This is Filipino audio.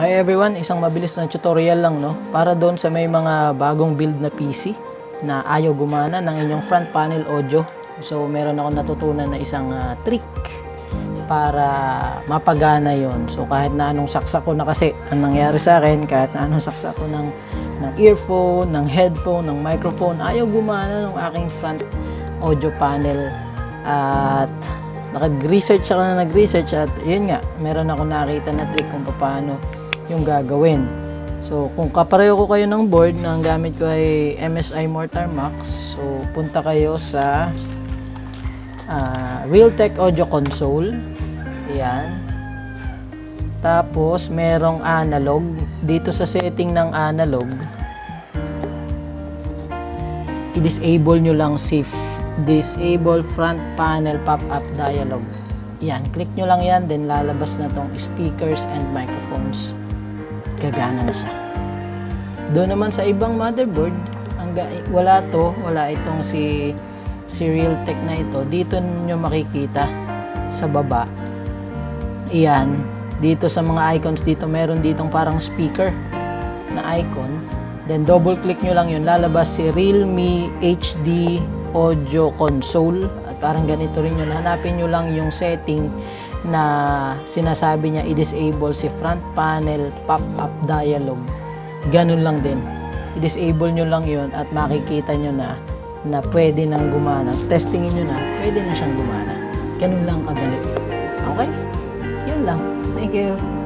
Hi everyone, isang mabilis na tutorial lang no para doon sa may mga bagong build na PC na ayaw gumana ng inyong front panel audio. So meron ako natutunan na isang trick para mapagana yon. So kahit na anong saksak ko na kasi ang nangyari sa akin, kahit na anong saksak ko ng earphone, ng headphone, ng microphone, ayaw gumana ng aking front audio panel. At nag-research at yun nga, meron ako nakita na trick kung paano yung gagawin. So kung kapareho ko kayo ng board na ang gamit ko ay MSI Mortar Max, so punta kayo sa Realtek Audio Console. Ayan. Tapos merong analog. Dito sa setting ng analog, i-disable nyo lang si disable front panel pop-up dialog. Yan, click nyo lang yan, then lalabas na tong speakers and microphones. Gagana na siya. Doon naman sa ibang motherboard, wala itong si Realtek na ito. Dito nyo makikita sa baba. Iyan, dito sa mga icons dito, meron ditong parang speaker na icon. Then double click nyo lang yun, lalabas si Realme HD Audio Console. At parang ganito rin yun. Hanapin nyo lang yung setting na sinasabi niya i-disable si front panel pop-up dialog. Ganun lang din. I-disable nyo lang yun at makikita nyo na pwede nang gumana. Testingin nyo na, pwede na siyang gumana. Ganun lang kadali. Okay? Yun lang. Thank you.